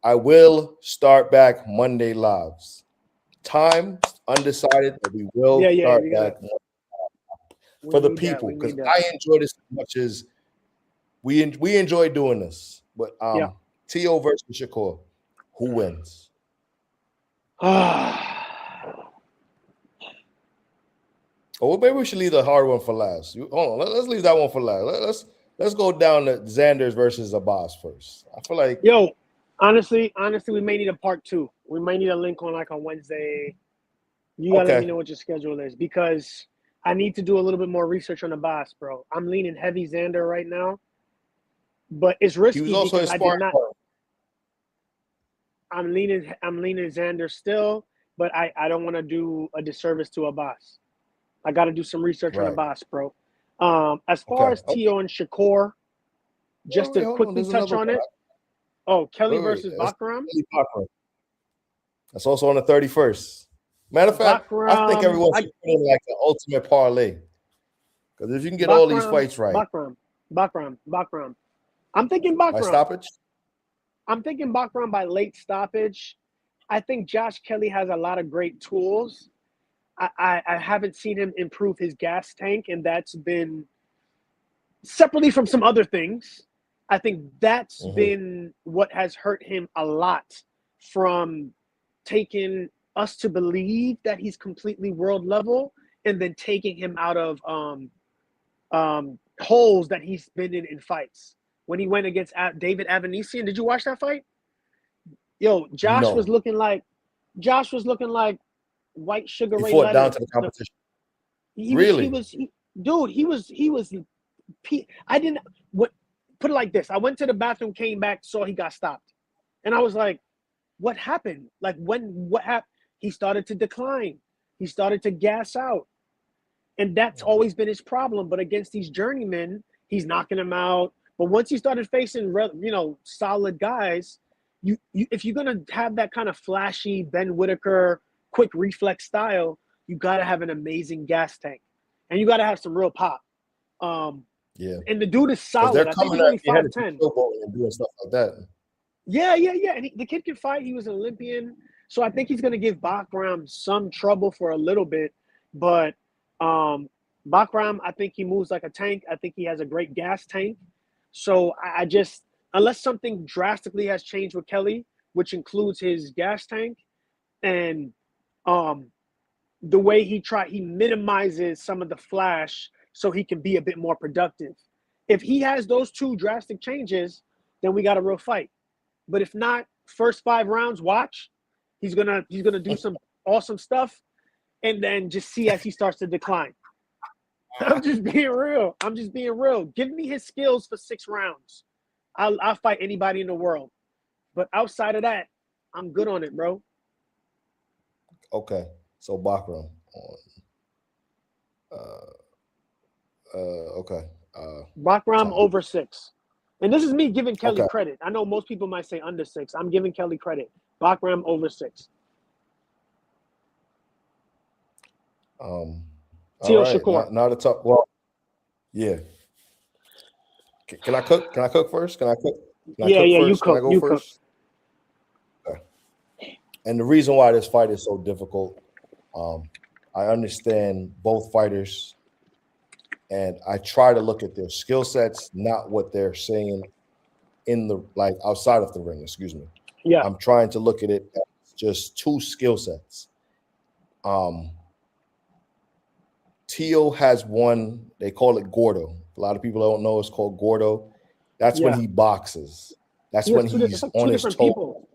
I will start back Monday lives. Time undecided, but we will start back for the people, because I enjoy this as much as we enjoy doing this. But T.O. versus Shakur, who wins? Oh, maybe we should leave the hard one for last. Hold on, let's leave that one for last. Let's go down to Xanders versus Abbas first. I feel like honestly, we may need a part 2. We might need a link on on Wednesday. You gotta let me know what your schedule is, because I need to do a little bit more research on Abbas, bro. I'm leaning heavy Xander right now, but it's risky. He was also his sparring partner. I'm leaning Xander still, but I don't want to do a disservice to Abbas. I got to do some research on Abbas, bro. As far as T.O. and Shakur, just to quickly touch on it. Oh, Kelly versus Bakram? That's also on the 31st. Matter of fact, I think everyone should put in like an ultimate parlay. Because if you can get all these fights right. Bakram. I'm thinking Bakram. By stoppage? I'm thinking Bakram by late stoppage. I think Josh Kelly has a lot of great tools. I haven't seen him improve his gas tank, and that's been separately from some other things. I think that's been what has hurt him a lot, from taking us to believe that he's completely world level and then taking him out of holes that he's been in fights. When he went against David Avanesian, did you watch that fight? Yo, Josh was looking like white sugar Ray Leonard. Down to the competition. He was. I didn't. Put it like this: I went to the bathroom, came back, saw he got stopped, and I was like, "What happened? Like what happened?" He started to decline. He started to gas out, and that's always been his problem. But against these journeymen, he's knocking them out. But once he started facing, solid guys, if you're gonna have that kind of flashy Ben Whitaker quick reflex style, you got to have an amazing gas tank, and you got to have some real pop. And the dude is solid. They're coming at the head of and doing stuff like that. Yeah. And the kid can fight. He was an Olympian, so I think he's going to give Bakram some trouble for a little bit. But Bakram, I think he moves like a tank. I think he has a great gas tank. So I just, unless something drastically has changed with Kelly, which includes his gas tank, and the way he minimizes some of the flash so he can be a bit more productive. If he has those two drastic changes, then we got a real fight. But if not, first 5 rounds, watch. He's gonna do some awesome stuff, and then just see as he starts to decline. I'm just being real. Give me his skills for 6 rounds. I'll fight anybody in the world. But outside of that, I'm good on it, bro. Okay, so Bakram on Bakram over 6. And this is me giving Kelly credit. I know most people might say under 6. I'm giving Kelly credit. Bakram over 6. Teal Shakur. Not a tough. Well, yeah. Can I cook? Can I cook first? Can I cook? You cook. Can I go first? Okay. And the reason why this fight is so difficult, I understand both fighters, and I try to look at their skill sets, not what they're saying in the outside of the ring. Excuse me. Yeah. I'm trying to look at it as just 2 skill sets. Tio has one, they call it Gordo. A lot of people don't know it's called Gordo. That's when he boxes. That's when he's on his toe.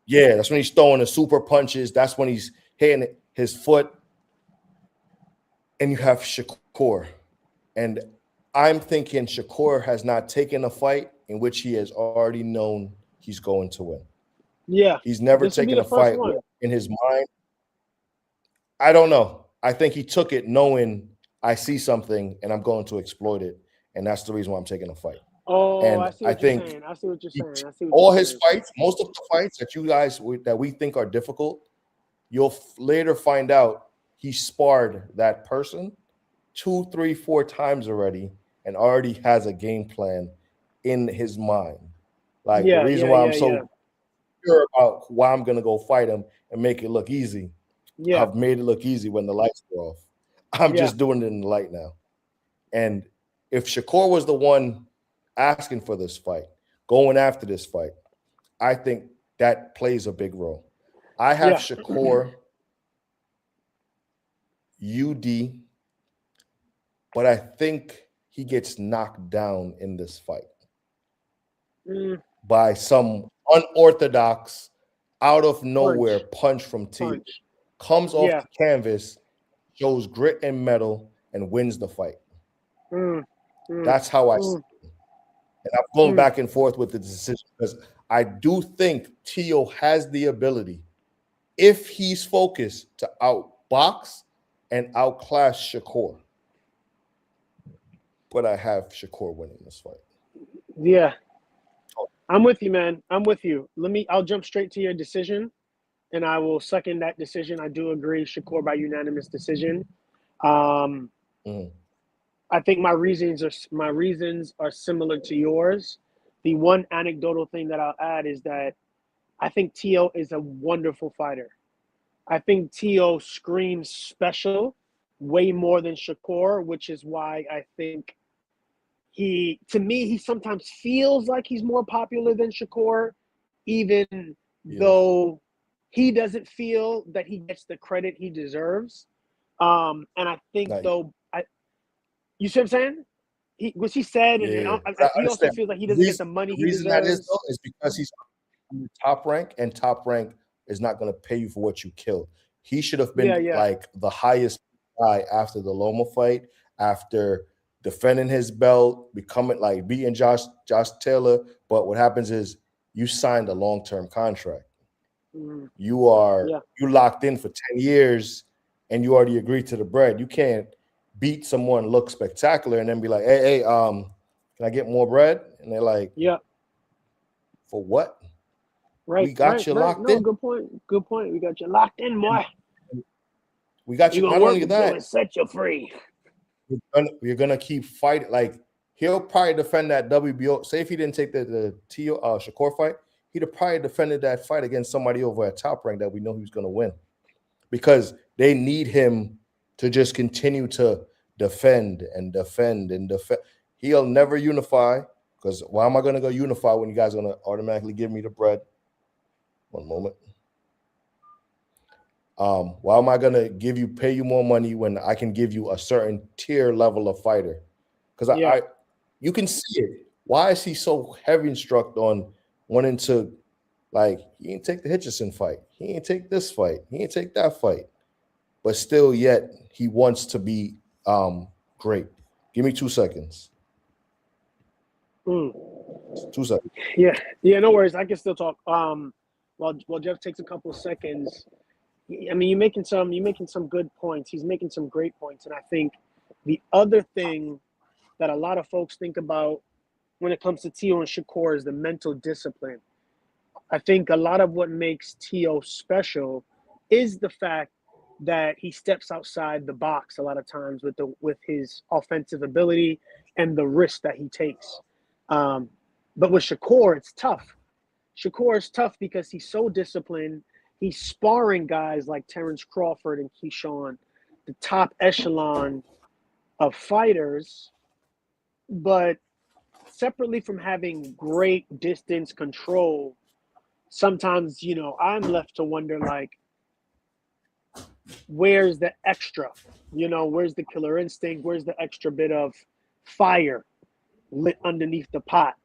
Yeah, that's when he's throwing the super punches. That's when he's hitting his foot. And you have Shakur. And I'm thinking Shakur has not taken a fight in which he has already known he's going to win. Yeah. He's never taken a fight in his mind. I don't know. I think he took it knowing I see something and I'm going to exploit it. And that's the reason why I'm taking a fight. Oh, And I see I what you're think saying. I see what you're saying. I see what all you're his saying. fights, most of the fights that you guys that we think are difficult, you'll later find out he sparred that person 2, 3, 4 times already and already has a game plan in his mind. Like the Yeah, reason yeah, why I'm yeah, yeah, so sure about why I'm gonna go fight him and make it look easy. yeah, I've made it look easy when the lights were off. I'm yeah, just doing it in the light now. And if Shakur was the one asking for this fight, going after this fight, I think that plays a big role. I have yeah. Shakur UD, but I think he gets knocked down in this fight Mm, by some unorthodox, out of nowhere punch, punch from Tio. punch. Comes off Yeah. the canvas, shows grit and mettle, and wins the fight. Mm, mm, That's how I see mm, it. And I'm going mm. back and forth with the decision because I do think Tio has the ability, if he's focused, to outbox and outclass Shakur. But I have Shakur winning this fight. Yeah. I'm with you, man. I'm with you. I'll jump straight to your decision and I will second that decision. I do agree, Shakur by unanimous decision. Um, Mhm. I think my reasons are similar to yours. The one anecdotal thing that I'll add is that I think Tio is a wonderful fighter. I think Tio screams special way more than Shakur, which is why I think to me, he sometimes feels like he's more popular than Shakur, even Yeah. though he doesn't feel that he gets the credit he deserves. And I think Now, though, you see what I'm saying? What he said, and yeah. But I he also understand. feels like he The doesn't get reason, the money the he reason that is, deserves. though, is because he's in the top rank, and top rank is not going to pay you for what you killed. He should have Yeah, been yeah, like the highest guy after the Loma fight, after defending his belt, becoming like beating Josh Taylor. But what happens is you signed a long-term contract. mm, You yeah, locked in for 10 years and you already agreed to the bread. You can't beat someone, look spectacular, and then be like, hey, can I get more bread? And they're like, yeah. for what? Right, We right, got you right. locked No, in. good point. Good point. We got you locked in, boy. We got We're you. gonna Not work only until that, we set you free. we're gonna keep fighting. Like he'll probably defend that WBO. Say if he didn't take the Shakur fight, he'd have probably defended that fight against somebody over at top rank that we know he's gonna win. Because they need him to just continue to defend and defend and defend. He'll never unify because why am I going to go unify when you guys are going to automatically give me the bread? One moment. Why am I going to pay you more money when I can give you a certain tier level of fighter? Because Yeah. you can see it. Why is he so heavy struck on wanting to, like, he ain't take the Hitchison fight. He ain't take this fight. He ain't take that fight. But still yet he wants to be great. Give me 2 seconds. Mm. 2 seconds. Yeah, yeah, no worries. I can still talk. While Jeff takes a couple of seconds, I mean, you're making some good points. He's making some great points, and I think the other thing that a lot of folks think about when it comes to Tio and Shakur is the mental discipline. I think a lot of what makes Tio special is the fact that he steps outside the box a lot of times with his offensive ability and the risk that he takes. Um, but with Shakur, it's tough. Shakur is tough because he's so disciplined. He's sparring guys like Terrence Crawford and Keyshawn, the top echelon of fighters, but separately from having great distance control, sometimes, I'm left to wonder, like, where's the extra? Where's the killer instinct? Where's the extra bit of fire lit underneath the pot?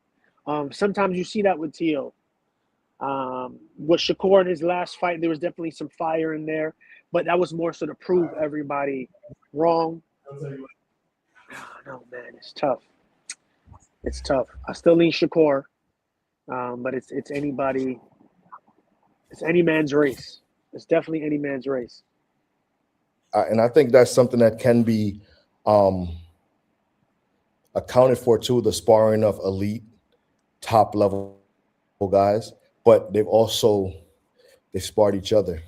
Sometimes you see that with Tio. With Shakur in his last fight, there was definitely some fire in there, but that was more so to prove everybody wrong. No, man, it's tough. It's tough. I still lean Shakur, but it's anybody. It's any man's race. It's definitely any man's race. And I think that's something that can be accounted for too the sparring of elite, top level guys, but they sparred each other.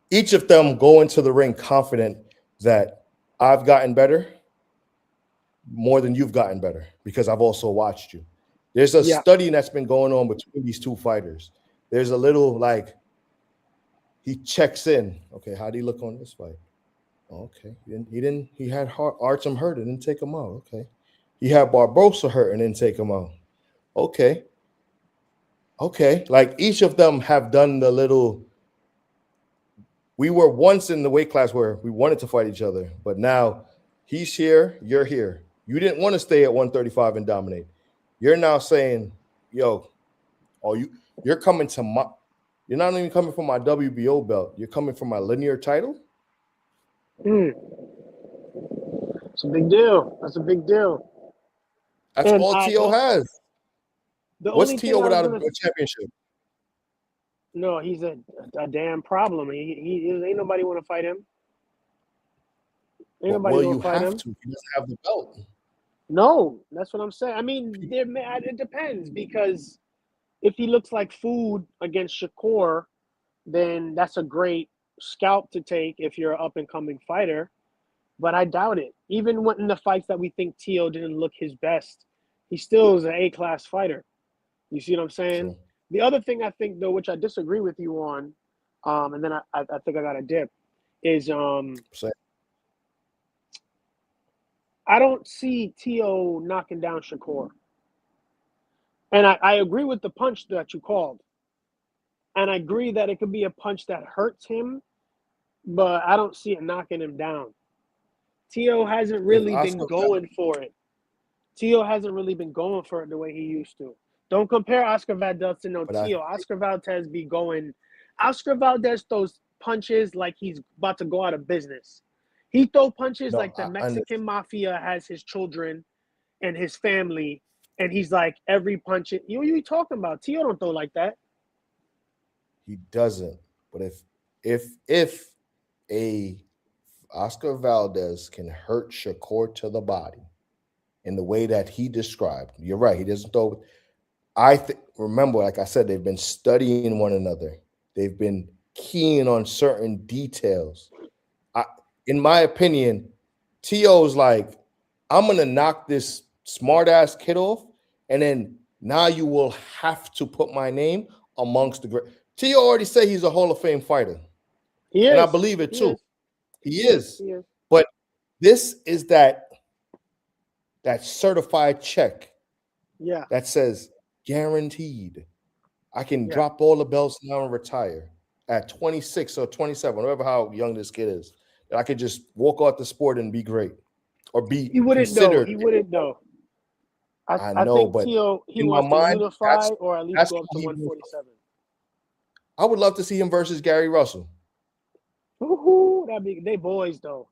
Each of them go into the ring confident that I've gotten better more than you've gotten better because I've also watched you. There's a study that's been going on between these two fighters. There's a little like he checks in. Okay, how do you look on this fight? Okay, he had Artem hurt and didn't take him out. Okay, he had Barbosa hurt and didn't take him out. Okay, like each of them have done the little. We were once in the weight class where we wanted to fight each other, but now he's here, you're here. You didn't want to stay at 135 and dominate. You're now saying, yo, you're coming to my, you're not even coming from my WBO belt. You're coming from my linear title? It's a big deal. That's a big deal. That's all T.O. has. What's T.O. without a championship? No, he's a damn problem. He ain't nobody want to fight him. Ain't nobody want to fight him. He doesn't have the belt. No, that's what I'm saying. I mean, it depends because if he looks like food against Shakur, then that's a great scalp to take if you're an up-and-coming fighter. But I doubt it. Even in the fights that we think T.O. didn't look his best, he still is an A-class fighter. You see what I'm saying? Sure. The other thing I think, though, which I disagree with you on, and then I think I got a dip, is I don't see T.O. knocking down Shakur. And I agree with the punch that you called. And I agree that it could be a punch that hurts him, but I don't see it knocking him down. T.O. hasn't really been going for it. T.O. hasn't really been going for it the way he used to. Don't compare Oscar Valdez to T.O. Oscar Valdez Oscar Valdez throws punches like he's about to go out of business. He throw punches like the Mexican mafia has his children and his family, and he's like every punch. What are you talking about? T.O. don't throw like that. He doesn't. But if a Oscar Valdez can hurt Shakur to the body in the way that he described, you're right. He doesn't throw. Remember, like I said, they've been studying one another. They've been keen on certain details. In my opinion, T.O.'s like, I'm going to knock this smart-ass kid off, and then now you will have to put my name amongst the great. T.O. already said he's a Hall of Fame fighter. He is. And I believe it too. He is. But this is that certified check that says guaranteed. I can drop all the belts now and retire at 26 or 27, whatever how young this kid is. I could just walk out the sport and be great, or be considered. He wouldn't know. I know, think but T.O. he wants to unify or at least go up to 147. I would love to see him versus Gary Russell. Woohoo! They boys though.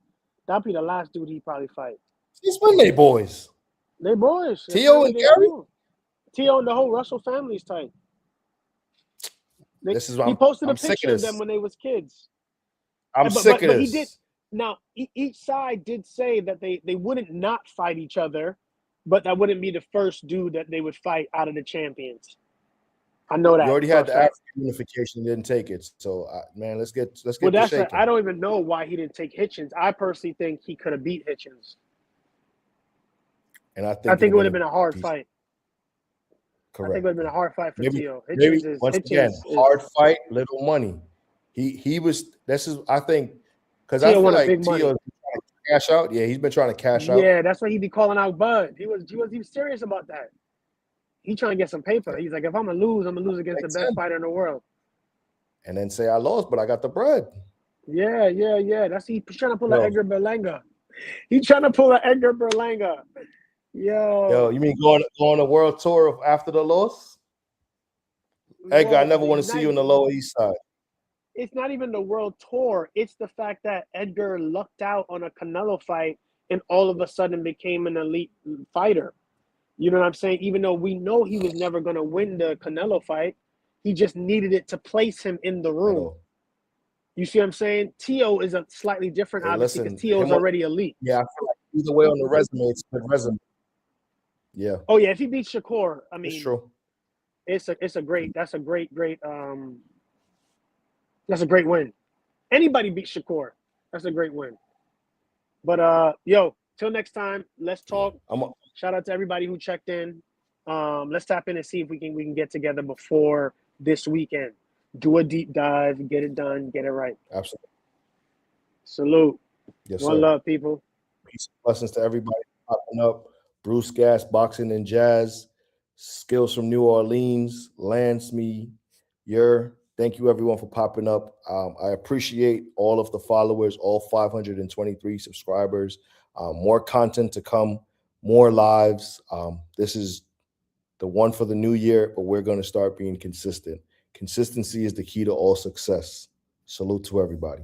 That'd be the last dude he'd probably fight. Since when they boys? They boys. T.O. and Gary? T.O. and the whole Russell family's tight. He posted a picture of them when they was kids. I'm sick of this. He did. Now, each side did say that they wouldn't not fight each other, but that wouldn't be the first dude that they would fight out of the champions. I know that. You already had the African unification, didn't take it. So, man, let's get to shaking. I don't even know why he didn't take Hitchens. I personally think he could have beat Hitchens. And I think it would have been a hard fight. Correct. I think it would have been a hard fight for T.O. Hard fight, little money. He was. This is, I think, because I feel like T.O. is trying to cash out. Yeah, he's been trying to cash out. Yeah, that's why he be calling out Bud. He was serious about that. He trying to get some paper. He's like, if I'm gonna lose against the best fighter in the world. And then say I lost, but I got the bread. Yeah. He's trying to pull an Edgar Berlanga. He's trying to pull an Edgar Berlanga. Yo, you mean going a world tour after the loss? Edgar, I never want to see you on the Lower East Side. It's not even the world tour. It's the fact that Edgar lucked out on a Canelo fight and all of a sudden became an elite fighter. You know what I'm saying? Even though we know he was never going to win the Canelo fight, he just needed it to place him in the room. You see what I'm saying? T.O. is a slightly different, obviously, because T.O. is already elite. Yeah, I feel like either way on the resume, it's a good resume. Yeah, Oh yeah, if he beats Shakur, I it's mean, true. that's a great that's a great win. Anybody beat Shakur, that's a great win. But yo, till next time, let's talk. I'm Shout out to everybody who checked in. Let's tap in and see if we can get together before this weekend. Do a deep dive, get it done, get it right. absolutely. Salute. Yes, One sir. love, people. Peace and blessings to everybody popping up. Bruce Gas, Boxing and Jazz, Skills from New Orleans, Lance Me, thank you everyone for popping up. I appreciate all of the followers, all 523 subscribers. More content to come, more lives. This is the one for the new year, but we're going to start being consistent. Consistency is the key to all success. Salute to everybody.